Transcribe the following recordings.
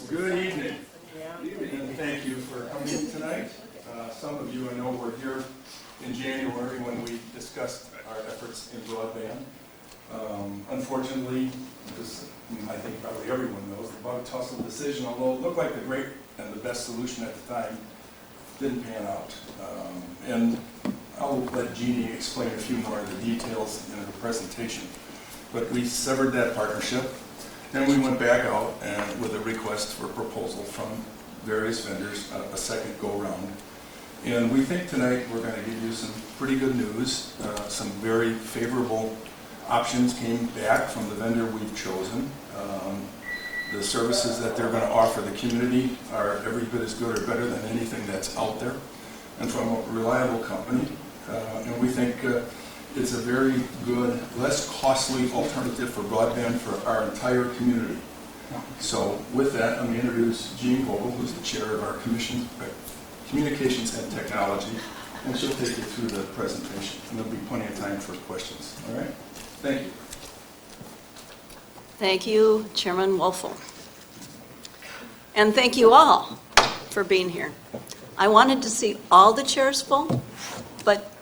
Good evening. And thank you for coming tonight. Some of you I know were here in January when we discussed our efforts in broadband. Unfortunately, as I think probably everyone knows, the bug tussle decision, although it looked like the great and the best solution at the time, didn't pan out. And I'll let Jeanne explain a few more of the details in her presentation. But we severed that partnership, and we went back out and with a request for proposal from various vendors, a second go-round. And we think tonight we're going to give you some pretty good news. Some very favorable options came back from the vendor we've chosen. The services that they're going to offer the community are every bit as good or better than anything that's out there, and from a reliable company. And we think it's a very good, less costly alternative for broadband for our entire community. So with that, I'm going to introduce Jeanne Vogel, who's the chair of our Communications and Technology, and she'll take you through the presentation. And there'll be plenty of time for questions. All right? Thank you. Thank you, Chairman Wolfel. And thank you all for being here. I wanted to see all the chairs full, but,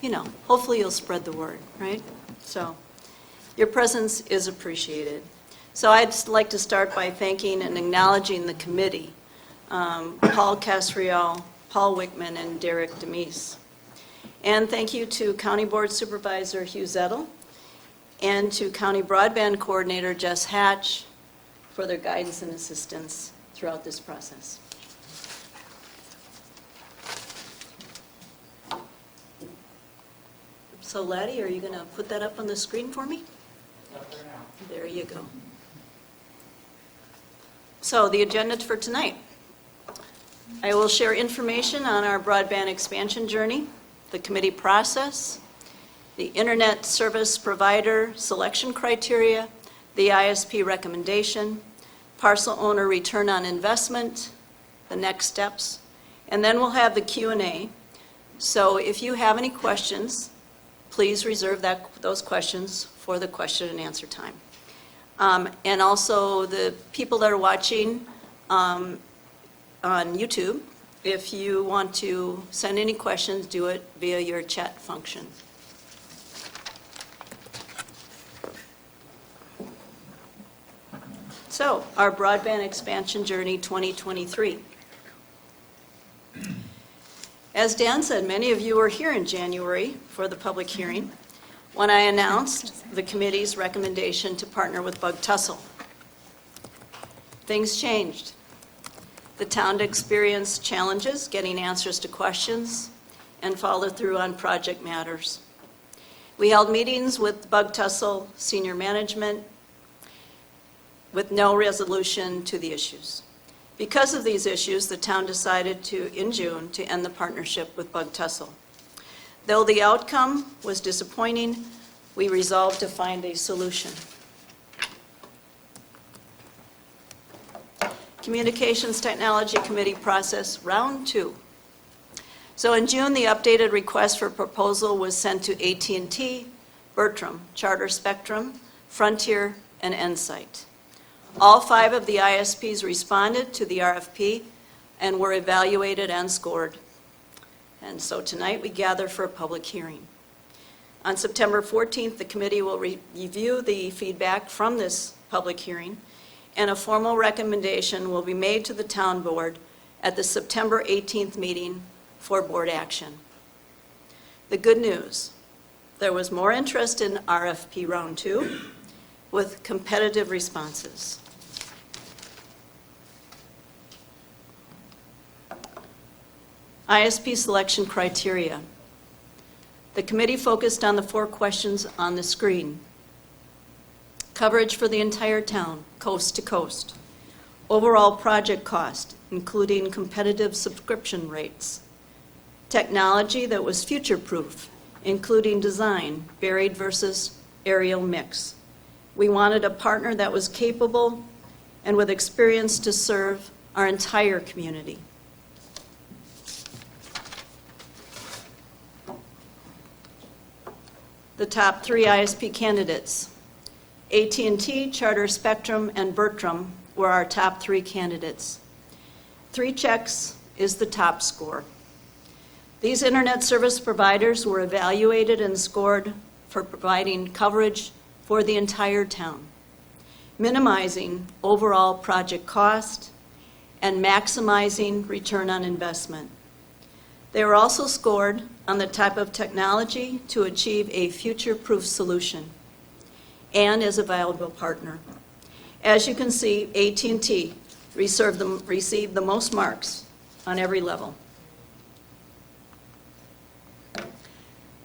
you know, hopefully you'll spread the word, right? So your presence is appreciated. So I'd like to start by thanking and acknowledging the committee, Paul Casriel, Paul Wickman, and Derek Demise. And thank you to County Board Supervisor Hugh Zettel and to County Broadband Coordinator Jess Hatch for their guidance and assistance throughout this process. So Laddie, are you going to put that up on the screen for me? There you go. So the agenda for tonight. I will share information on our broadband expansion journey, the committee process, the Internet Service Provider selection criteria, the ISP recommendation, parcel owner return on investment, the next steps, and then we'll have the Q&A. So if you have any questions, please reserve those questions for the question and answer time. And also the people that are watching on YouTube, if you want to send any questions, do it via your chat function. So, our broadband expansion journey 2023. As Dan said, many of you were here in January for the public hearing when I announced the committee's recommendation to partner with Bug Tussle. Things changed. The town experienced challenges getting answers to questions and follow through on project matters. We held meetings with Bug Tussle senior management with no resolution to the issues. Because of these issues, the town decided in June to end the partnership with Bug Tussle. Though the outcome was disappointing, we resolved to find a solution. Communications Technology Committee process, round 2. So in June, the updated request for proposal was sent to AT&T, Bertram, Charter Spectrum, Frontier, and Ensight. All 5 of the ISPs responded to the RFP and were evaluated and scored. And so tonight we gather for a public hearing. On September 14th, the committee will review the feedback from this public hearing, and a formal recommendation will be made to the town board at the September 18th meeting for board action. The good news, there was more interest in RFP round 2 with competitive responses. ISP selection criteria. The committee focused on the 4 questions on the screen. Coverage for the entire town, coast to coast. Overall project cost, including competitive subscription rates. Technology that was future-proof, including design, buried versus aerial mix. We wanted a partner that was capable and with experience to serve our entire community. The top 3 ISP candidates. AT&T, Charter Spectrum, and Bertram were our top 3 candidates. 3 checks is the top score. These internet service providers were evaluated and scored for providing coverage for the entire town, minimizing overall project cost, and maximizing return on investment. They were also scored on the type of technology to achieve a future-proof solution and as a valuable partner. As you can see, AT&T received the most marks on every level.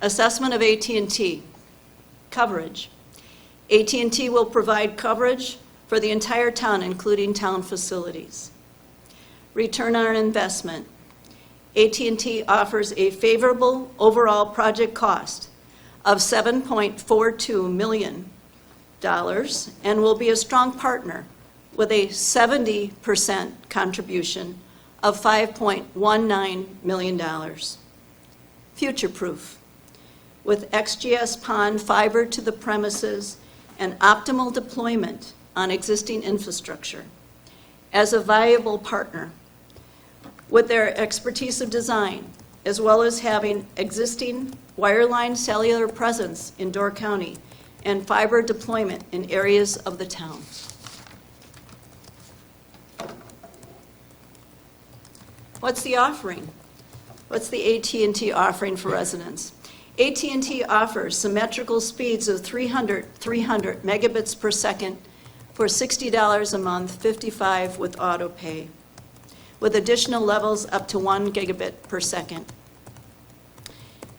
Assessment of AT&T. Coverage. AT&T will provide coverage for the entire town, including town facilities. Return on investment. AT&T offers a favorable overall project cost of $7.42 million and will be a strong partner with a 70% contribution of $5.19 million. Future-proof. With XGS PON fiber to the premises and optimal deployment on existing infrastructure. As a valuable partner, with their expertise of design, as well as having existing wireline cellular presence in Door County and fiber deployment in areas of the town. What's the offering? What's the AT&T offering for residents? AT&T offers symmetrical speeds of 300 megabits per second for $60 a month, $55 with auto pay, with additional levels up to 1 gigabit per second.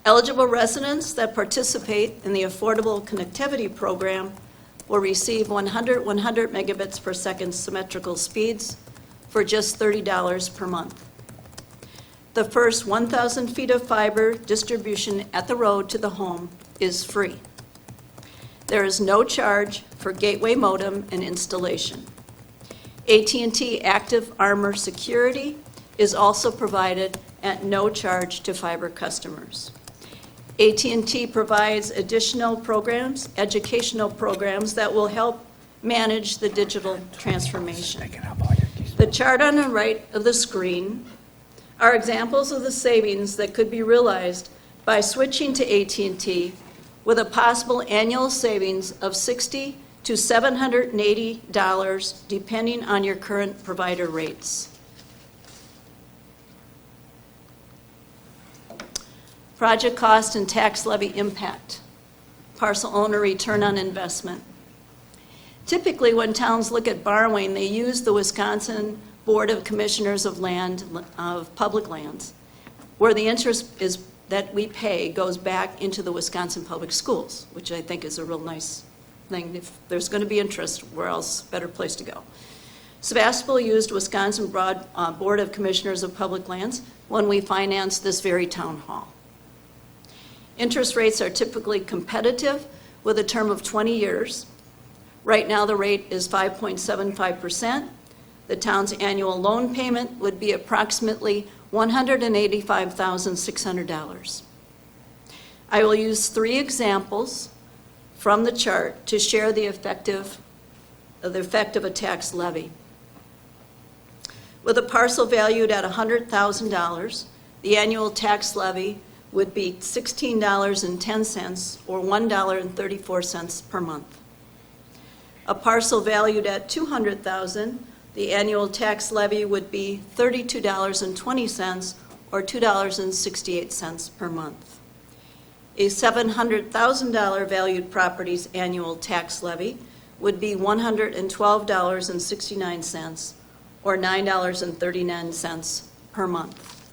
Eligible residents that participate in the Affordable Connectivity Program will receive 100 megabits per second symmetrical speeds for just $30 per month. The first 1,000 feet of fiber distribution at the road to the home is free. There is no charge for gateway modem and installation. AT&T Active Armor Security is also provided at no charge to fiber customers. AT&T provides additional programs, educational programs that will help manage the digital transformation. The chart on the right of the screen are examples of the savings that could be realized by switching to AT&T with a possible annual savings of $60 to $780 depending on your current provider rates. Project cost and tax levy impact. Parcel owner return on investment. Typically, when towns look at borrowing, they use the Wisconsin Board of Commissioners of Public Lands, where the interest is that we pay goes back into the Wisconsin Public Schools, which I think is a real nice thing. If there's going to be interest, where else better place to go? Sevastopol used Wisconsin Board of Commissioners of Public Lands when we financed this very town hall. Interest rates are typically competitive with a term of 20 years. Right now the rate is 5.75%. The town's annual loan payment would be approximately $185,600. I will use 3 examples from the chart to share the effect of a tax levy. With a parcel valued at $100,000, the annual tax levy would be $16.10 or $1.34 per month. A parcel valued at $200,000, the annual tax levy would be $32.20 or $2.68 per month. A $700,000 valued property's annual tax levy would be $112.69 or $9.39 per month.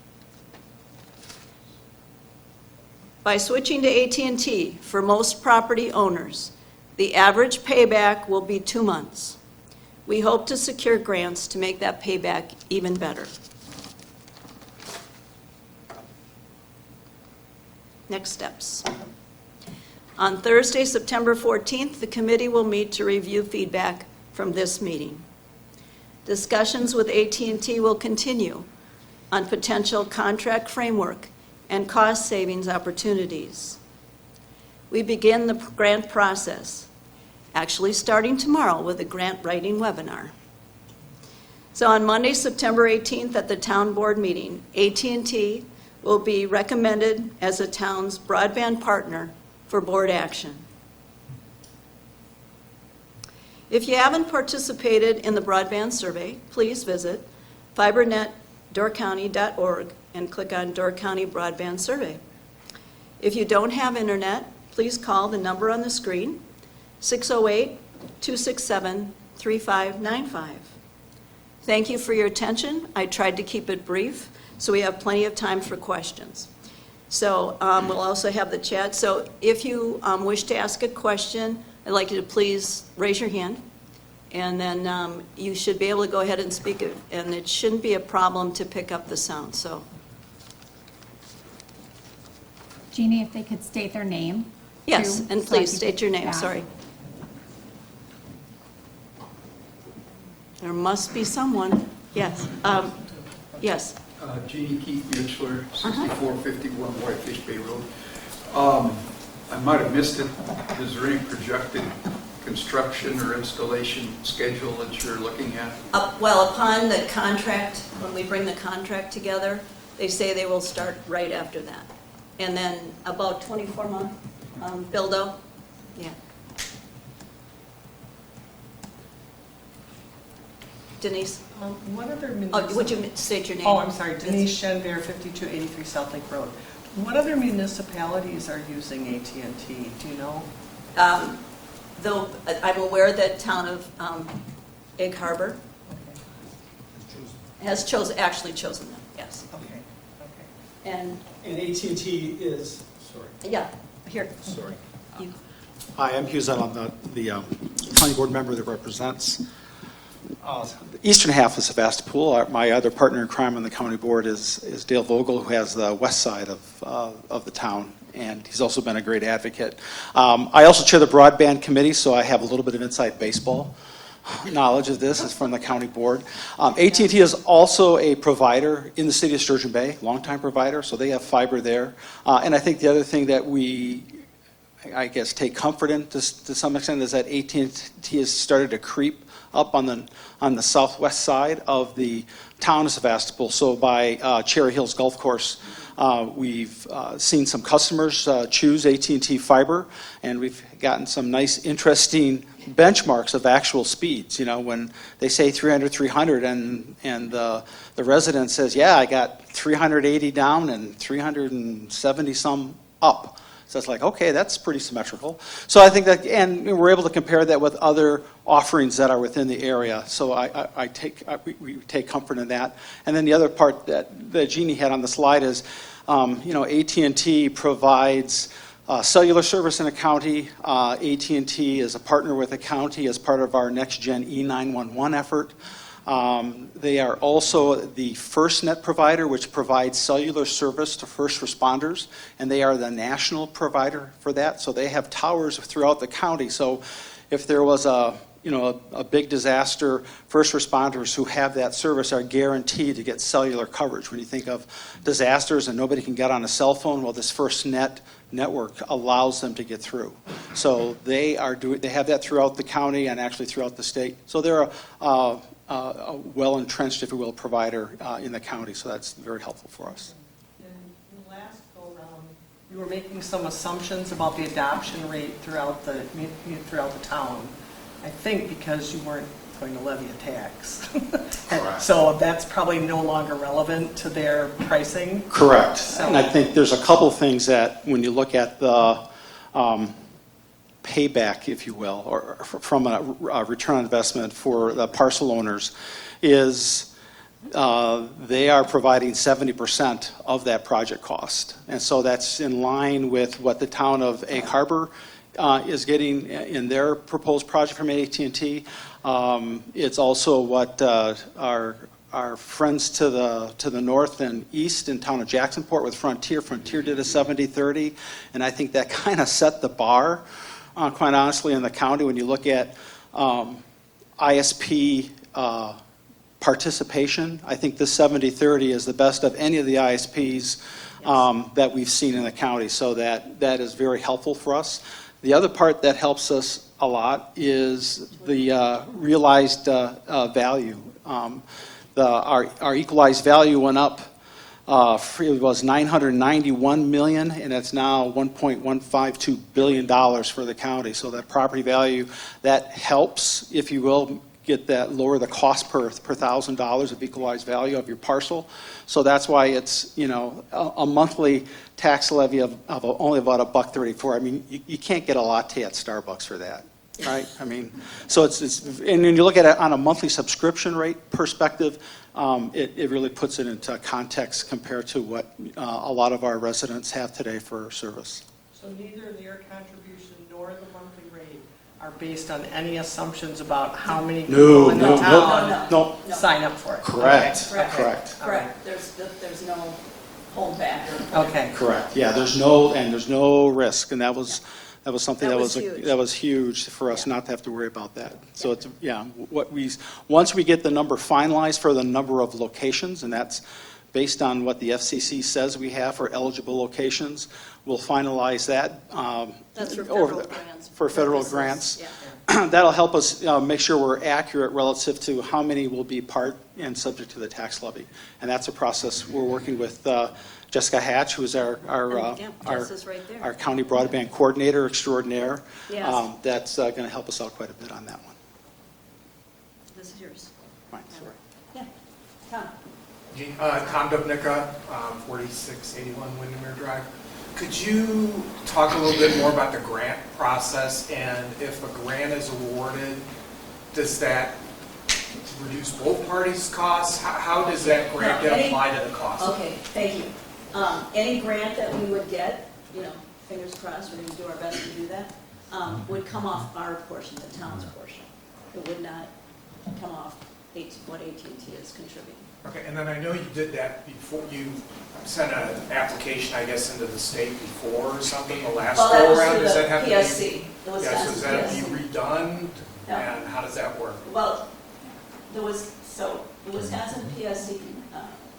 By switching to AT&T, for most property owners, the average payback will be 2 months. We hope to secure grants to make that payback even better. Next steps. On Thursday, September 14th, the committee will meet to review feedback from this meeting. Discussions with AT&T will continue on potential contract framework and cost savings opportunities. We begin the grant process, actually starting tomorrow with a grant writing webinar. So on Monday, September 18th, at the town board meeting, AT&T will be recommended as the town's broadband partner for board action. If you haven't participated in the broadband survey, please visit fibernetdoorcounty.org and click on Door County Broadband Survey. If you don't have internet, please call the number on the screen, 608-267-3595. Thank you for your attention. I tried to keep it brief, so we have plenty of time for questions. So we'll also have the chat. So if you wish to ask a question, I'd like you to please raise your hand, and then you should be able to go ahead and speak it, and it shouldn't be a problem to pick up the sound. So, Jeannie, if they could state their name. yes, too, and so I please can state get your name, that. sorry. There must be someone. Yes, yes. Jeannie Keith Muchler, 6451 Whitefish Bay Road. I might have missed it. Is there any projected construction or installation schedule that you're looking at? Well, upon the contract, when we bring the contract together, they say they will start right after that. And then about 24-month build-out. Yeah. Denise? What other Oh, would you state your name? Oh, I'm sorry, Denise Shenbear, 5283 South Lake Road. What other municipalities are using AT&T? Do you know? Though I'm aware that town of Egg Harbor has actually chosen them, yes. Okay, okay. And, AT&T is, sorry. yeah, here. Sorry. You. Hi, I'm Hugh Zell. I'm the county board member that represents the eastern half of Sevastopol. My other partner in crime on the county board is Dale Vogel, who has the west side of the town, and he's also been a great advocate. I also chair the broadband committee, so I have a little bit of inside baseball knowledge of this. Is from the county board. AT&T is also a provider in the city of Sturgeon Bay, longtime provider, so they have fiber there. And I think the other thing that we, I guess, take comfort in to some extent is that AT&T has started to creep up on the southwest side of the town of Sevastopol. So by Cherry Hills Golf Course, we've seen some customers choose AT&T fiber, and we've gotten some nice, interesting benchmarks of actual speeds. You know, when they say 300, and the resident says, yeah, I got 380 down and 370 some up. So it's like, okay, that's pretty symmetrical. So I think that, and we're able to compare that with other offerings that are within the area. So we take comfort in that. And then the other part that Jeannie had on the slide is, AT&T provides cellular service in the county. AT&T is a partner with the county as part of our Next Gen E911 effort. They are also the FirstNet provider, which provides cellular service to first responders, and they are the national provider for that. So they have towers throughout the county. So if there was a big disaster, first responders who have that service are guaranteed to get cellular coverage. When you think of disasters and nobody can get on a cell phone, well, this FirstNet network allows them to get through. So they have that throughout the county and actually throughout the state. So they're a well-entrenched, if you will, provider in the county, so that's very helpful for us. In the last go-round, you were making some assumptions about the adoption rate throughout the town, I think because you weren't going to levy a tax. Correct. So that's probably no longer relevant to their pricing. Correct. So, And I think there's a couple things that when you look at the payback, if you will, or from a return on investment for the parcel owners, is they are providing 70% of that project cost. And so that's in line with what the town of Egg Harbor is getting in their proposed project from AT&T. It's also what our friends to the north and east in town of Jacksonport with Frontier. Frontier did a 70-30, and I think that kind of set the bar, quite honestly, in the county. When you look at ISP participation, I think this 70-30 is the best of any of the ISPs that we've seen in the county, so that is very helpful for us. The other part that helps us a lot is the realized value Our equalized value went up. It was $991 million, and it's now $1.152 billion for the county. So that property value, that helps, if you will, get that, lower the cost per $1,000 of equalized value of your parcel. So that's why it's, a monthly tax levy of only about $1.34. I mean, you can't get a latte at Starbucks for that. Right? I mean, so it's and when you look at it on a monthly subscription rate perspective, it really puts it into context compared to what a lot of our residents have today for service. So neither their contribution nor the monthly rate are based on any assumptions about how many people in the town No. sign up for it? Correct. Okay. Correct. Correct. There's no holdback. Okay. Correct. Yeah, there's no risk, and that was something That that was was huge. that was huge for us not to have to worry about that. So it's once we get the number finalized for the number of locations, and that's based on what the FCC says we have for eligible locations, we'll finalize that. That's for over federal the- grants. For federal purposes. grants. Yeah. That'll help us make sure we're accurate relative to how many will be part and subject to the tax levy. And that's a process we're working with Jessica Hatch, who's our Jess is right there. our county broadband coordinator extraordinaire. Yes. That's going to help us out quite a bit on that one. This is yours. Right, sorry. Yeah. Tom. Tom Dubnicka, 4681 Windermere Drive. Could you talk a little bit more about the grant process, and if a grant is awarded, does that reduce both parties' costs? How does that grant No, get any- applied to the cost? Okay, thank you. Any grant that we would get, fingers crossed, we're going to do our best to do that, would come off our portion, the town's portion. It would not come off what AT&T is contributing. Okay, and then I know you did that before, you sent an application, I guess, into the state before or something, the last Well, that was go-around? through Does the that have to be? PSC, the Yeah, so Wisconsin does that have to PSC. be redone? No. And how does that work? Well, the Wisconsin PSC,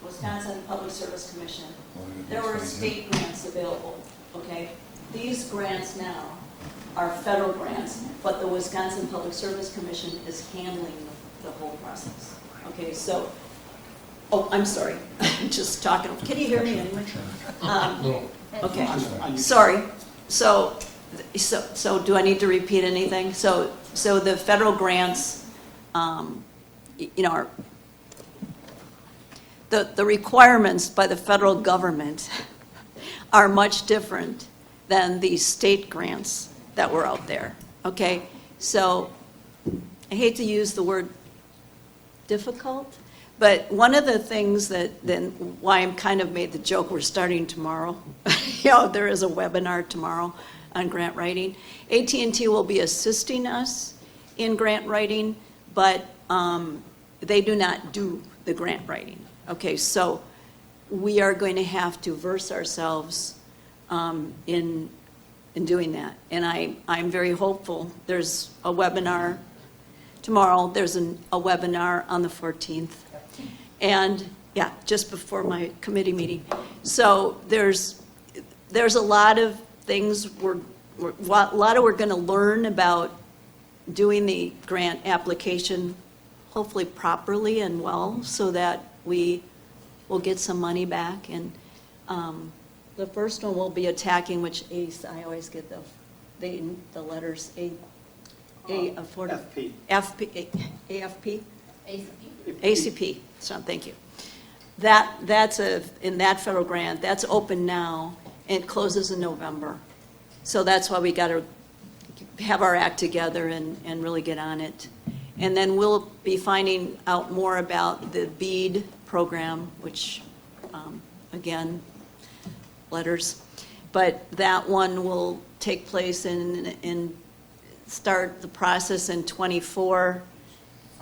Wisconsin Public Service Commission, there were state grants available, okay? These grants now are federal grants, but the Wisconsin Public Service Commission is handling the whole process. Okay, so, I'm sorry, I'm just talking, can you hear me anyway? Okay, sorry. So do I need to repeat anything? So the federal grants, are, the requirements by the federal government are much different than the state grants that were out there, okay? So I hate to use the word difficult, but one of the things why I'm kind of made the joke, we're starting tomorrow. There is a webinar tomorrow on grant writing. AT&T will be assisting us in grant writing, but they do not do the grant writing. Okay, so we are going to have to verse ourselves in doing that. And I'm very hopeful. There's a webinar tomorrow. There's a webinar on the 14th. And, yeah, just before my committee meeting. So there's a lot of things we're going to learn about doing the grant application, hopefully properly and well, so that we will get some money back. And the first one will be attacking which ACE, I always get the letters AFP. ACP, so thank you. That's in that federal grant, that's open now, and it closes in November. So that's why we got to have our act together and really get on it. And then we'll be finding out more about the BEAD program, which, again, letters. But that one will take place and start the process in '24,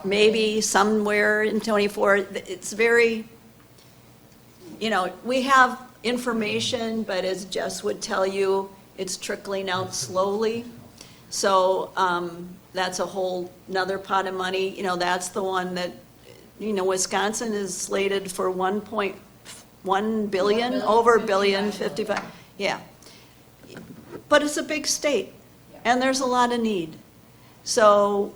maybe somewhere in '24. It's very, we have information, but as Jess would tell you, it's trickling out slowly. So that's a whole nother pot of money. That's the one that, Wisconsin is slated for 1.1 billion, over $1 billion, 55, yeah. But it's a big state, and there's a lot of need. So,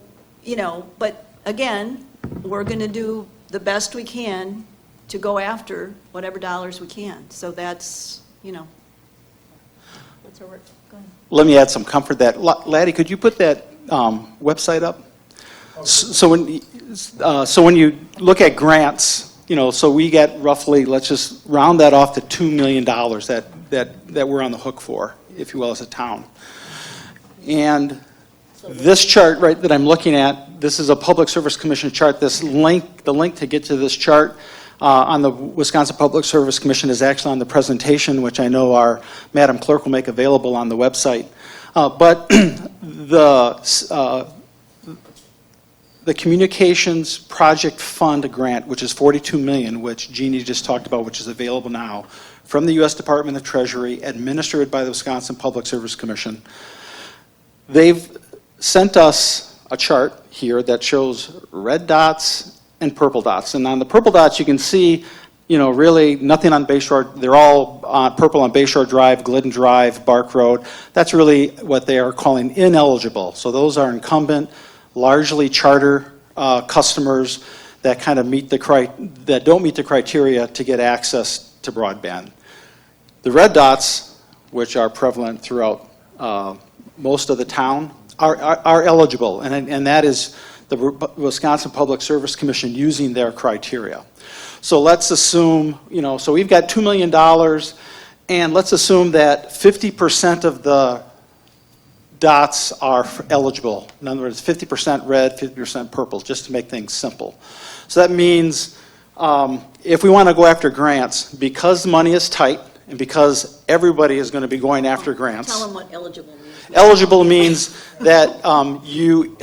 but again, we're going to do the best we can to go after whatever dollars we can. So that's, what's our word? Go ahead. Let me add some comfort that, Laddie, could you put that website up? So when you look at grants, so we get roughly, let's just round that off to $2 million that we're on the hook for, if you will, as a town. And this chart, right, that I'm looking at, this is a Public Service Commission chart. The link to get to this chart on the Wisconsin Public Service Commission is actually on the presentation, which I know our Madam Clerk will make available on the website. But the Communications Project Fund grant, which is $42 million, which Jeannie just talked about, which is available now from the U.S. Department of Treasury, administered by the Wisconsin Public Service Commission. They've sent us a chart here that shows red dots and purple dots. And on the purple dots, you can see, really nothing on Bay Shore. They're all purple on Bay Shore Drive, Glidden Drive, Bark Road. That's really what they are calling ineligible. So those are incumbent, largely charter customers that kind of that don't meet the criteria to get access to broadband. The red dots, which are prevalent throughout most of the town, are eligible, and that is the Wisconsin Public Service Commission using their criteria. So let's assume, so we've got $2 million, and let's assume that 50% of the dots are eligible. In other words, 50% red, 50% purple, just to make things simple. So that means if we want to go after grants, because money is tight and because everybody is going to be going after grants. Tell them what eligible means. Eligible means that you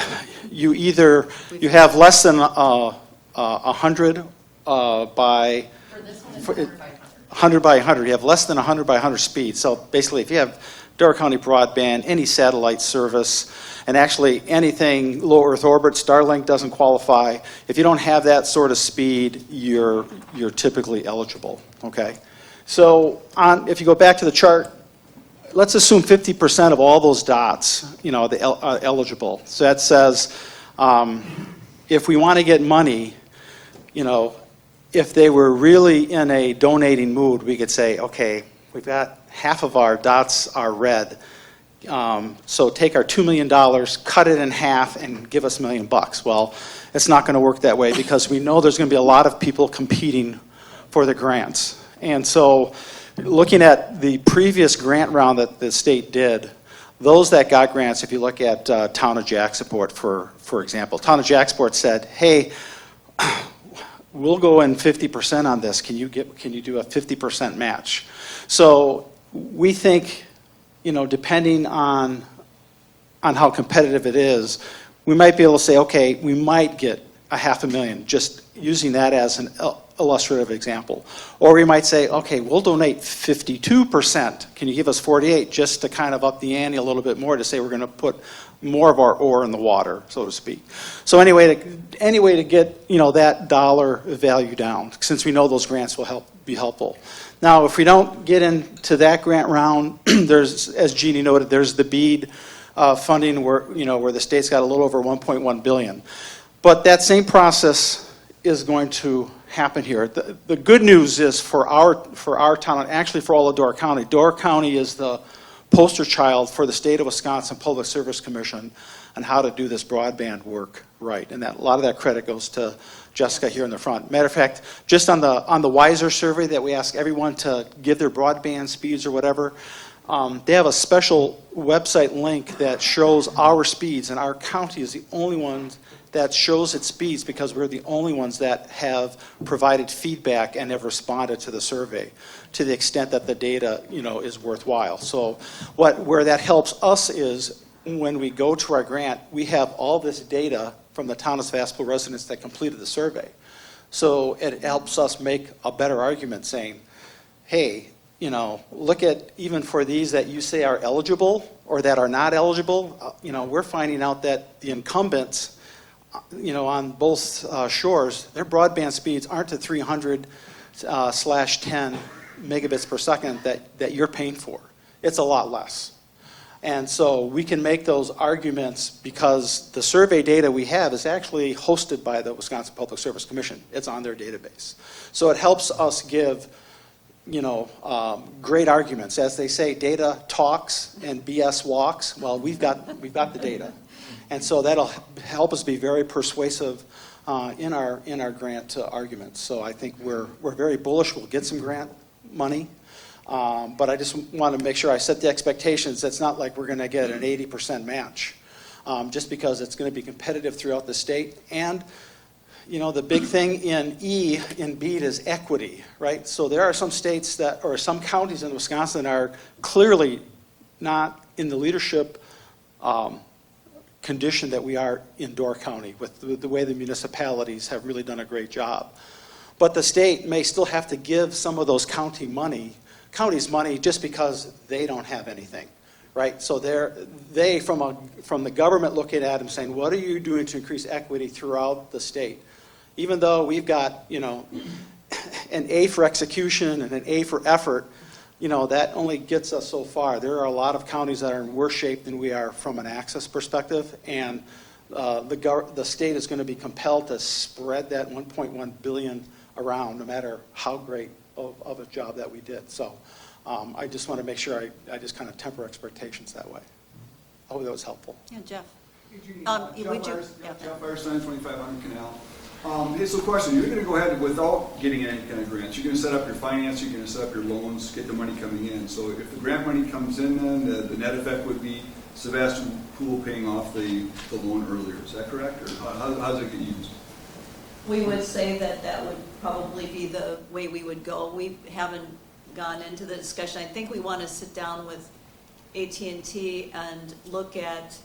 have less than 100 by. For this one, For it's it- 100 by 100. 100 by 100. You have less than 100 by 100 speed. So basically, if you have Door County Broadband, any satellite service, and actually anything low Earth orbit, Starlink doesn't qualify. If you don't have that sort of speed, you're typically eligible. Okay. So if you go back to the chart, let's assume 50% of all those dots, are eligible. So that says, if we want to get money, if they were really in a donating mood, we could say, okay, we've got half of our dots are red. So take our $2 million, cut it in half, and give us $1 million. Well, it's not going to work that way because we know there's going to be a lot of people competing for the grants. And so looking at the previous grant round that the state did, those that got grants, if you look at Town of Jackseport, for example, Town of Jackseport said, hey, we'll go in 50% on this. Can you do a 50% match? So we think, depending on how competitive it is, we might be able to say, okay, we might get $500,000, just using that as an illustrative example. Or we might say, okay, we'll donate 52%. Can you give us 48, just to kind of up the ante a little bit more, to say we're going to put more of our ore in the water, so to speak. So any way to get that dollar value down, since we know those grants will be helpful. Now, if we don't get into that grant round, there's, as Jeannie noted, there's the BEAD funding where the state's got a little over $1.1 billion. But that same process is going to happen here. The good news is for our town, and actually for all of Door County. Door County is the poster child for the State of Wisconsin Public Service Commission on how to do this broadband work right. And a lot of that credit goes to Jessica here in the front. Matter of fact, just on the WISER survey that we ask everyone to give their broadband speeds or whatever, they have a special website link that shows our speeds, and our county is the only one that shows its speeds because we're the only ones that have provided feedback and have responded to the survey to the extent that the data, is worthwhile. So where that helps us is when we go to our grant, we have all this data from the town of Sevastopol residents that completed the survey. So it helps us make a better argument saying, hey, look at even for these that you say are eligible or that are not eligible, we're finding out that the incumbents, on both shores, their broadband speeds aren't the 300/10 megabits per second that you're paying for. It's a lot less. And so we can make those arguments because the survey data we have is actually hosted by the Wisconsin Public Service Commission. It's on their database. So it helps us give, great arguments. As they say, data talks and BS walks. Well, we've got the data. And so that'll help us be very persuasive in our grant arguments. So I think we're very bullish. We'll get some grant money. But I just want to make sure I set the expectations. It's not like we're going to get an 80% match, just because it's going to be competitive throughout the state. And, the big thing in BEAD is equity, right? So there are some states or some counties in Wisconsin that are clearly not in the leadership condition that we are in Door County with the way the municipalities have really done a great job. But the state may still have to give some of those counties money just because they don't have anything, right? So they from the government looking at them saying, what are you doing to increase equity throughout the state? Even though we've got, an A for execution and an A for effort, that only gets us so far. There are a lot of counties that are in worse shape than we are from an access perspective, and the state is going to be compelled to spread that $1.1 billion around, no matter how great of a job that we did. So I just want to make sure I just kind of temper expectations that way. I hope that was helpful. Yeah, Jeff. Jeff would you? Myers, Yeah. Jeff Firestein, 2500 Canal. Here's the question. You're going to go ahead without getting any kind of grants. You're going to set up your finance, you're going to set up your loans, get the money coming in. So if the grant money comes in, then the net effect would be Sevastopol paying off the loan earlier. Is that correct? Or how does it get used? We would say that would probably be the way we would go. We haven't gone into the discussion. I think we want to sit down with AT&T and look at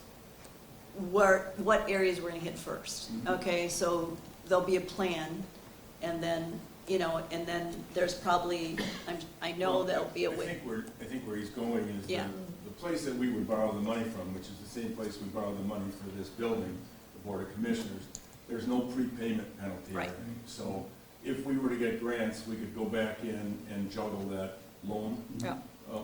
what areas we're going to hit first. Okay, so there'll be a plan, and then there's probably, I know there'll be a way. I think where he's going is Yeah. the place that we would borrow the money from, which is the same place we borrow the money for this building, the Board of Commissioners. There's no prepayment penalty. Right. So if we were to get grants, we could go back in and juggle that loan. Yeah.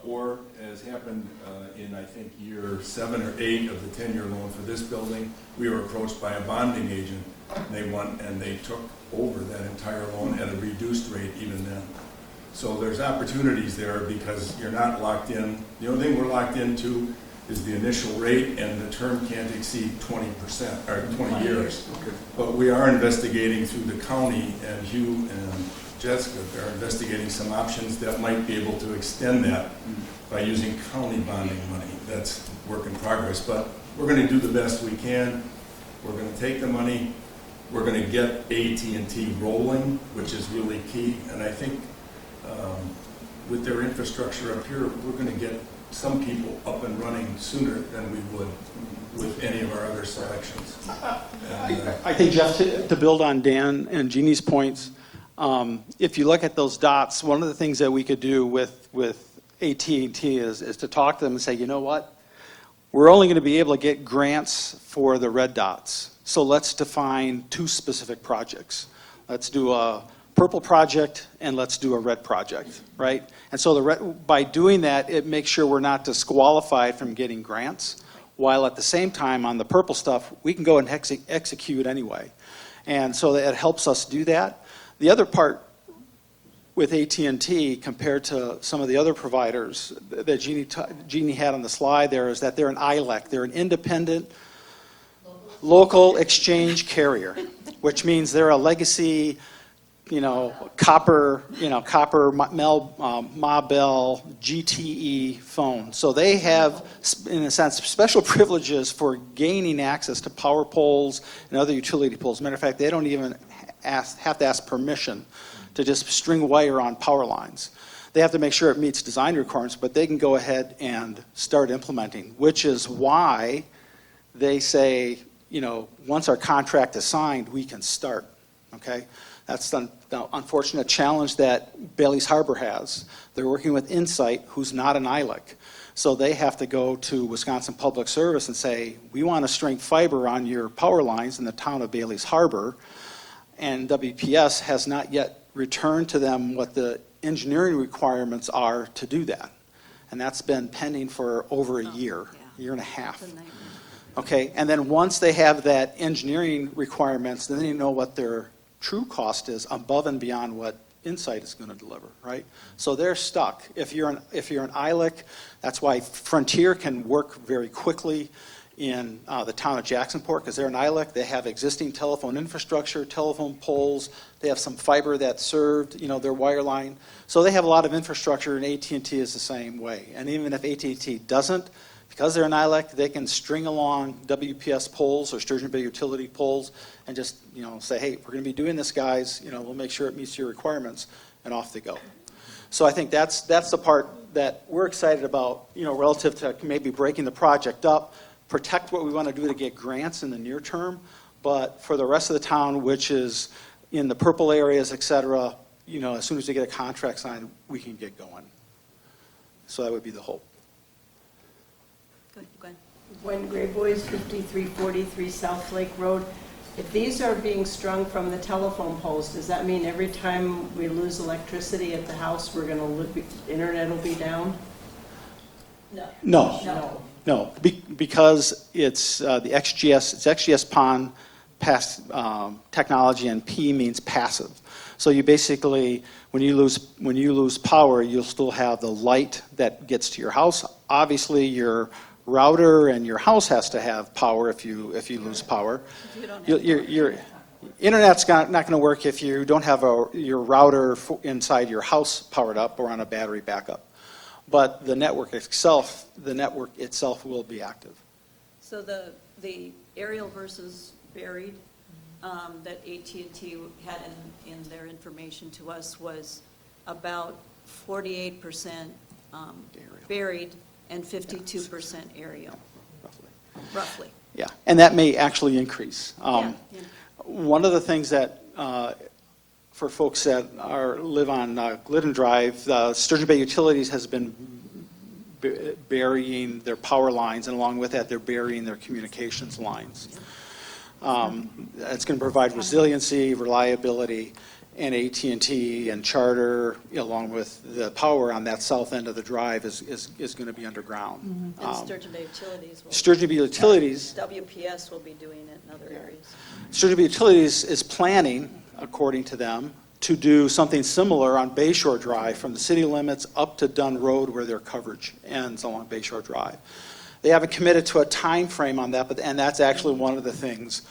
Or as happened in, I think, year 7 or 8 of the 10-year loan for this building, we were approached by a bonding agent. And they took over that entire loan at a reduced rate even then. So there's opportunities there because you're not locked in. The only thing we're locked into is the initial rate, and the term can't exceed 20% or 20 years. Okay. But we are investigating through the county, and Hugh and Jessica are investigating some options that might be able to extend that by using county bonding money. That's work in progress, but we're going to do the best we can. We're going to take the money. We're going to get AT&T rolling, which is really key. And I think with their infrastructure up here, we're going to get some people up and running sooner than we would with any of our other selections. I think, Jeff, to build on Dan and Jeannie's points, if you look at those dots, one of the things that we could do with AT&T is to talk to them and say, you know what? We're only going to be able to get grants for the red dots. So let's define 2 specific projects. Let's do a purple project and let's do a red project, right? And so by doing that, it makes sure we're not disqualified from getting grants, while at the same time on the purple stuff, we can go and execute anyway. And so that it helps us do that. The other part with AT&T compared to some of the other providers that Jeannie had on the slide there is that they're an ILEC. They're an independent local exchange carrier, which means they're a legacy, copper Ma Bell GTE phone. So they have, in a sense, special privileges for gaining access to power poles and other utility poles. As a matter of fact, they don't even have to ask permission to just string wire on power lines. They have to make sure it meets design requirements, but they can go ahead and start implementing, which is why they say, once our contract is signed, we can start, okay? That's the unfortunate challenge that Bailey's Harbor has. They're working with Insight, who's not an ILEC. So they have to go to Wisconsin Public Service and say, we want to string fiber on your power lines in the town of Bailey's Harbor. And WPS has not yet returned to them what the engineering requirements are to do that. And that's been pending for over a year. Yeah. year and a half. It's a nightmare. Okay, and then once they have that engineering requirements, then you know what their true cost is above and beyond what Insight is going to deliver, right? So they're stuck. If you're an ILEC, that's why Frontier can work very quickly in the town of Jacksonport, because they're an ILEC. They have existing telephone infrastructure, telephone poles. They have some fiber that's served, their wire line. So they have a lot of infrastructure, and AT&T is the same way. And even if AT&T doesn't, because they're an ILEC, they can string along WPS poles or Sturgeon Bay utility poles and just, say, hey, we're going to be doing this, guys. We'll make sure it meets your requirements, and off they go. So I think that's the part that we're excited about, relative to maybe breaking the project up, protect what we want to do to get grants in the near term, but for the rest of the town, which is in the purple areas, et cetera, as soon as we get a contract signed, we can get going. So that would be the hope. Go ahead. When Gray Boys 5343 South Lake Road, if these are being strung from the telephone poles, does that mean every time we lose electricity at the house, internet will be down? No, because it's the XGS PON past technology, and P means passive. So you basically, when you lose power, you'll still have the light that gets to your house. Obviously, your router and your house has to have power if you lose power. Your internet's not going to work if you don't have your router inside your house powered up or on a battery backup. But the network itself will be active. So the aerial versus buried that AT&T had in their information to us was about 48% buried and 52% aerial, roughly. Yeah, and that may actually increase. Yeah. One of the things that, for folks that live on Glidden Drive, Sturgeon Bay Utilities has been burying their power lines, and along with that, they're burying their communications lines. It's going to provide resiliency, reliability, and AT&T and Charter, along with the power on that south end of the drive, is going to be underground. And Sturgeon Bay Utilities will. Sturgeon Bay Utilities. WPS will be doing it in other areas. Sturgeon Bay Utilities is planning, according to them, to do something similar on Bayshore Drive from the city limits up to Dunn Road, where their coverage ends along Bayshore Drive. They haven't committed to a time frame on that, and that's actually one of the things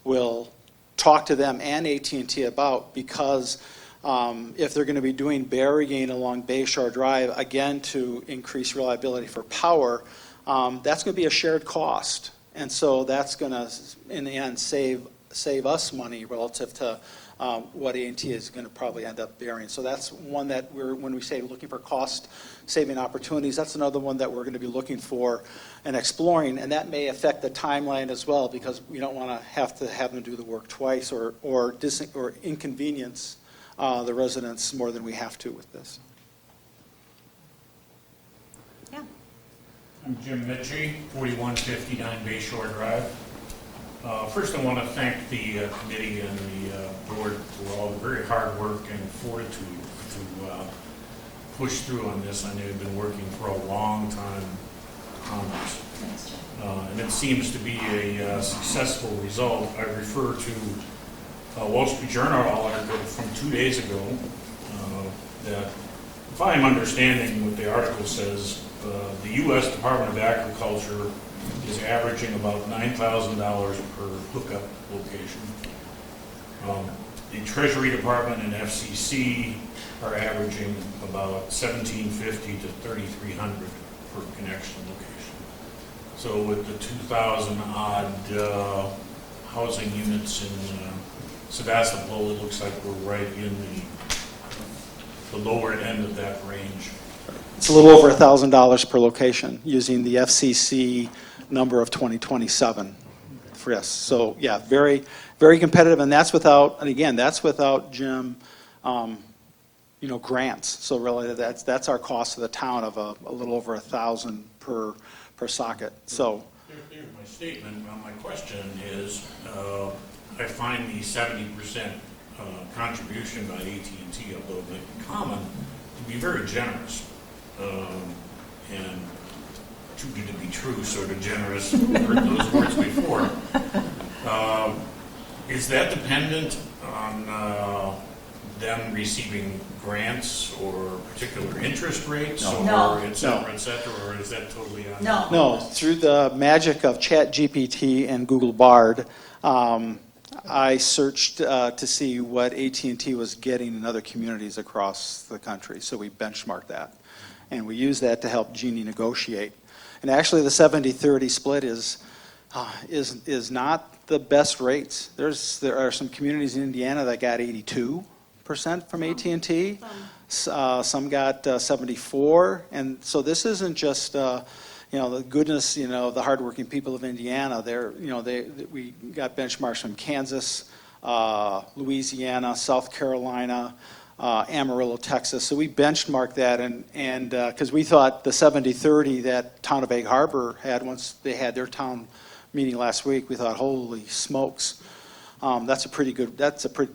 we'll talk to them and AT&T about, because if they're going to be doing burying along Bayshore Drive, again, to increase reliability for power, that's going to be a shared cost. And so that's going to, in the end, save us money relative to what AT&T is going to probably end up burying. So that's one that when we say looking for cost-saving opportunities, that's another one that we're going to be looking for and exploring, and that may affect the timeline as well, because we don't want to have them do the work twice or inconvenience the residents more than we have to with this. Yeah. I'm Jim Mitchie, 4159 Bayshore Drive. First, I want to thank the committee and the board for all the very hard work and fortitude to push through on this. I know you've been working for a long time on this. And it seems to be a successful result. I refer to a Wall Street Journal article from 2 days ago that, if I'm understanding what the article says, the U.S. Department of Agriculture is averaging about $9,000 per hookup location. The Treasury Department and FCC are averaging about $1,750 to $3,300 per connection location. So with the 2,000 odd housing units in Sevastopol, it looks like we're right in the lower end of that range. It's a little over $1,000 per location using the FCC number of 2027 for us. So yeah, very, very competitive, and that's without, Jim, grants. So really, that's our cost to the town of a little over $1,000 per socket. So Here's my statement. My question is, I find the 70% contribution by AT&T, although they common, to be very generous. And too good to be true, sort of generous. We've heard those words before. Is that dependent on them receiving grants or particular interest rates? No. Or et cetera, or is that totally on? No, through the magic of ChatGPT and Google Bard, I searched to see what AT&T was getting in other communities across the country, so we benchmarked that. And we used that to help Jeanne negotiate. And actually, the 70-30 split is not the best rates. There are some communities in Indiana that got 82% from AT&T. Some got 74, and so this isn't just the goodness, the hardworking people of Indiana. We got benchmarks from Kansas, Louisiana, South Carolina, Amarillo, Texas. So we benchmarked that, and because we thought the 70-30 that town of Egg Harbor had once they had their town meeting last week, we thought, holy smokes, that's a pretty good. That's a pretty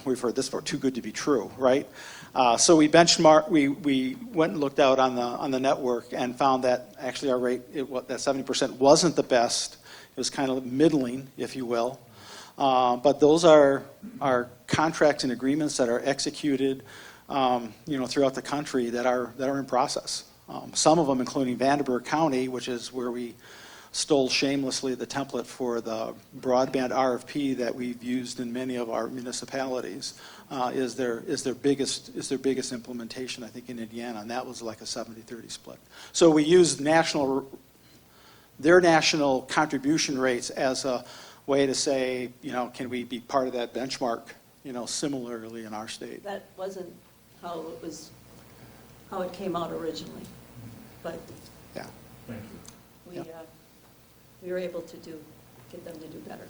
we've heard this before, too good to be true, right? So we benchmarked. We went and looked out on the network and found that actually our rate, that 70% wasn't the best. It was kind of middling, if you will. But those are contracts and agreements that are executed, throughout the country that are in process. Some of them, including Vanderburgh County, which is where we stole shamelessly the template for the broadband RFP that we've used in many of our municipalities, is their biggest implementation, I think, in Indiana, and that was like a 70-30 split. So we used their national contribution rates as a way to say, can we be part of that benchmark, similarly in our state. That wasn't how it came out originally, but Yeah. Thank you. we were able to get them to do better.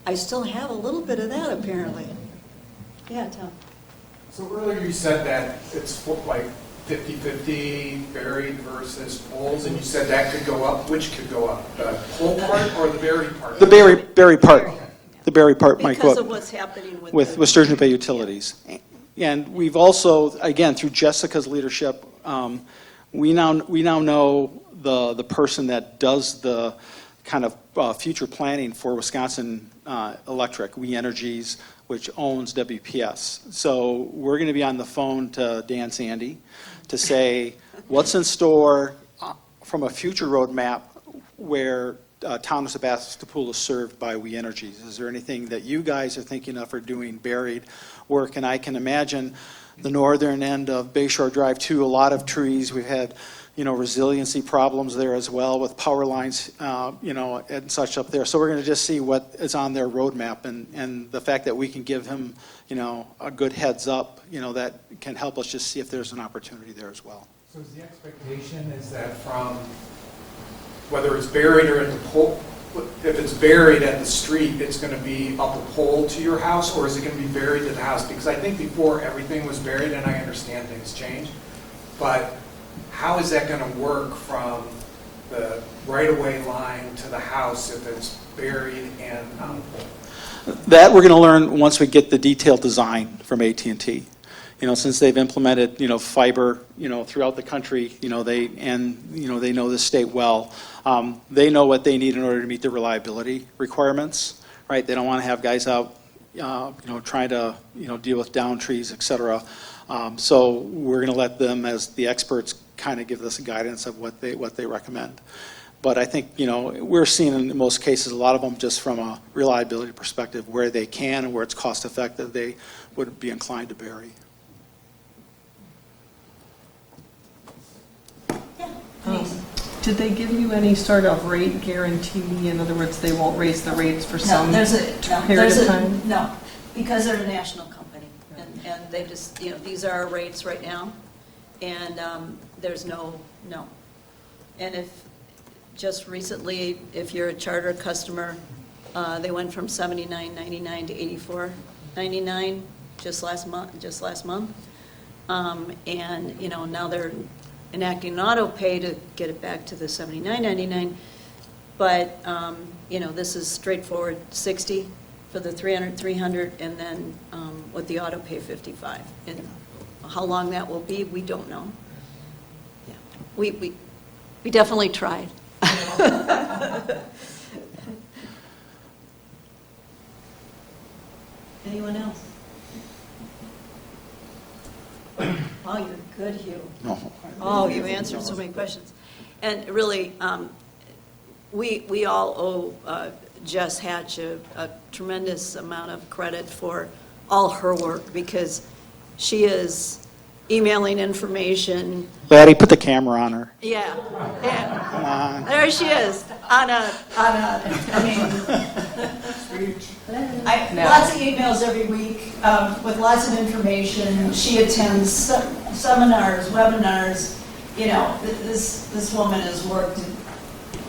I still have a little bit of that, apparently. Yeah, Tom. So earlier you said that it's like 50-50 buried versus poles, and you said that could go up. Which could go up? The pole part or the buried part? The berry part. The berry part might go Because up of what's happening with Sturgeon Bay Utilities. And we've also, again, through Jessica's leadership, we now know the person that does the kind of future planning for Wisconsin Electric, We Energies, which owns WPS. So we're going to be on the phone to Dan Sandy to say what's in store from a future roadmap where town of Sevastopol is served by We Energies. Is there anything that you guys are thinking of or doing buried work? And I can imagine the northern end of Bayshore Drive too, a lot of trees. We've had, resiliency problems there as well with power lines, and such up there. So we're going to just see what is on their roadmap, and the fact that we can give him, a good heads up, that can help us just see if there's an opportunity there as well. So is the expectation is that from whether it's buried or in the pole, if it's buried at the street, it's going to be up a pole to your house, or is it going to be buried to the house? Because I think before everything was buried, and I understand things change, but how is that going to work from the right-of-way line to the house if it's buried and on a pole? That we're going to learn once we get the detailed design from AT&T. Since they've implemented, fiber, throughout the country, they know the state well. They know what they need in order to meet the reliability requirements, right? They don't want to have guys out, trying to, deal with down trees, et cetera. So we're going to let them, as the experts, kind of give us guidance of what they recommend. But I think, we're seeing in most cases, a lot of them just from a reliability perspective, where they can and where it's cost effective, they would be inclined to bury. Did they give you any sort of rate guarantee? In other words, they won't raise the rates for some period of time? No, because they're a national company, and they just, these are our rates right now, and there's no. And if, just recently, if you're a charter customer, they went from $79.99 to $84.99 just last month. And, now they're enacting an auto pay to get it back to the $79.99. But, this is straightforward 60 for the 300, and then with the auto pay 55. And how long that will be, we don't know. Yeah. We definitely tried. Anyone else? Oh, you're good, Hugh. No. Oh, you answered so many questions. And really, we all owe Jess Hatch a tremendous amount of credit for all her work, because she is emailing information. Laddie, put the camera on her. Yeah. Come on. There she is, lots of emails every week with lots of information. She attends seminars, webinars. You know, this woman has worked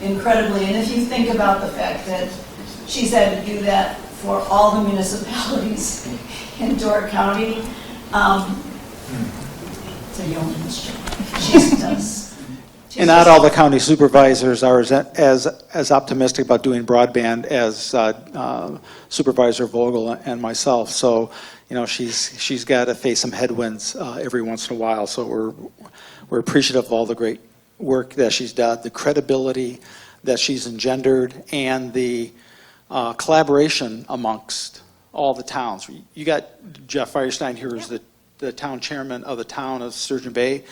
incredibly. And if you think about the fact that she's had to do that for all the municipalities in Door County, it's a yeoman's job. She does. And not all the county supervisors are as optimistic about doing broadband as Supervisor Vogel and myself. So, you know, she's got to face some headwinds every once in a while. So we're appreciative of all the great work that she's done, the credibility that she's engendered, and the collaboration amongst all the towns. You got Jeff Firestein here as the town chairman of the town of Sturgeon Bay.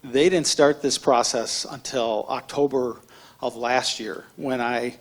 They didn't start this process until October of last year, when I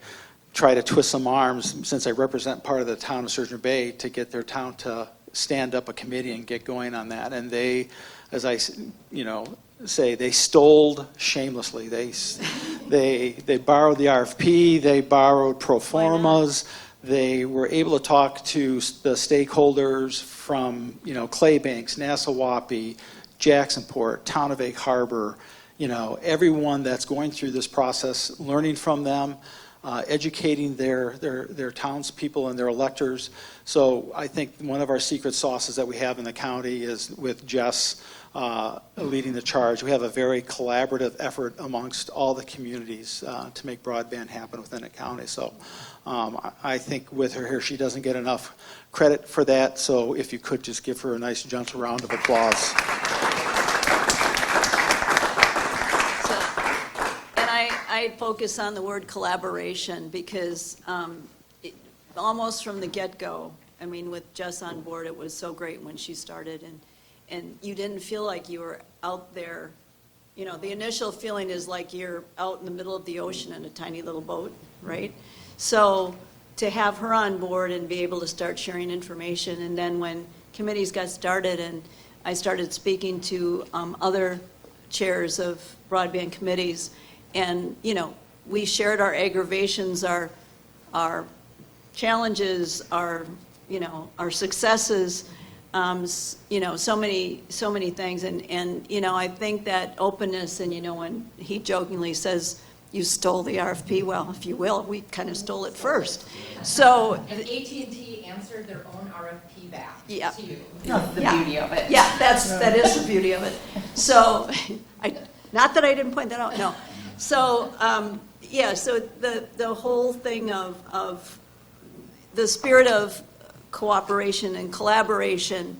tried to twist some arms, since I represent part of the town of Sturgeon Bay, to get their town to stand up a committee and get going on that. And they, as I say, they stole shamelessly. They borrowed the RFP, they borrowed pro formas, they were able to talk to the stakeholders from, Clay Banks, Nassau-Waupee, Jacksonport, Town of Egg Harbor, everyone that's going through this process, learning from them, educating their townspeople and their electors. So I think one of our secret sauces that we have in the county is with Jess leading the charge. We have a very collaborative effort amongst all the communities to make broadband happen within the county. So I think with her here, she doesn't get enough credit for that. So if you could just give her a nice gentle round of applause. I focus on the word collaboration because almost from the get-go, I mean, with Jess on board, it was so great when she started, and you didn't feel like you were out there. The initial feeling is like you're out in the middle of the ocean in a tiny little boat, right? So to have her on board and be able to start sharing information, and then when committees got started and I started speaking to other chairs of broadband committees, and, we shared our aggravations, our challenges, our successes, so many things. And I think that openness, and, when he jokingly says, you stole the RFP, well, if you will, we kind of stole it first. So. And AT&T answered their own RFP back to you. That's the beauty of it. Yeah, that is the beauty of it. So, not that I didn't point that out, no. So, so the whole thing of the spirit of cooperation and collaboration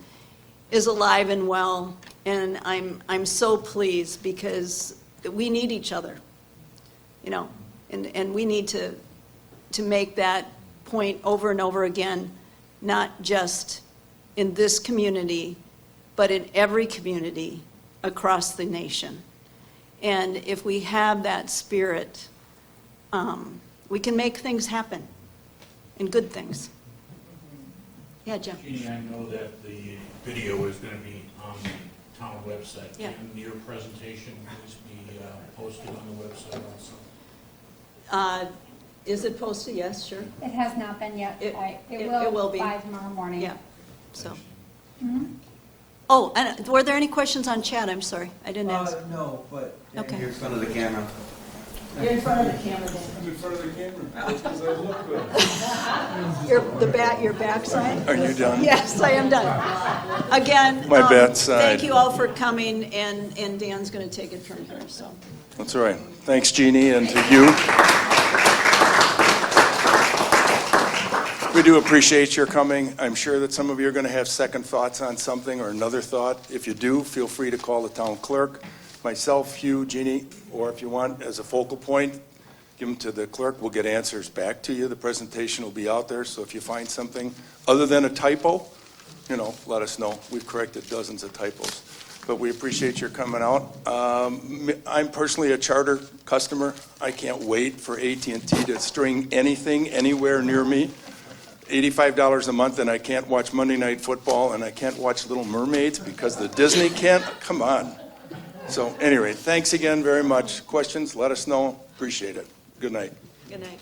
is alive and well, and I'm so pleased because we need each other, and we need to make that point over and over again, not just in this community, but in every community across the nation. And if we have that spirit, we can make things happen, and good things. Yeah, Jim. Jeannie, I know that the video is going to be on the town website. Yeah. Can your presentation please be posted on the website also? Is it posted? Yes, sure. It has not been yet. It will will be. by tomorrow morning. Yeah, so. Mhm. Oh, and were there any questions on chat? I'm sorry, I didn't ask. No, but Okay. you're in front of the camera. You're in front of the camera, Dan. I'm in front of the camera. That's because I look good. Your backside? Are you done? Yes, I am done. Again, My bad side. thank you all for coming, and Dan's going to take it from here, so. That's all right. Thanks, Jeannie, and to you. we do appreciate your coming. I'm sure that some of you are going to have second thoughts on something or another thought. If you do, feel free to call the town clerk, myself, Hugh, Jeannie, or if you want, as a focal point, give them to the clerk. We'll get answers back to you. The presentation will be out there, so if you find something other than a typo, let us know. We've corrected dozens of typos. But we appreciate your coming out. I'm personally a Charter customer. I can't wait for AT&T to string anything anywhere near me. $85 a month, and I can't watch Monday Night Football, and I can't watch Little Mermaids because the Disney can't. Come on. So anyway, thanks again very much. Questions, let us know. Appreciate it. Good night. Good night.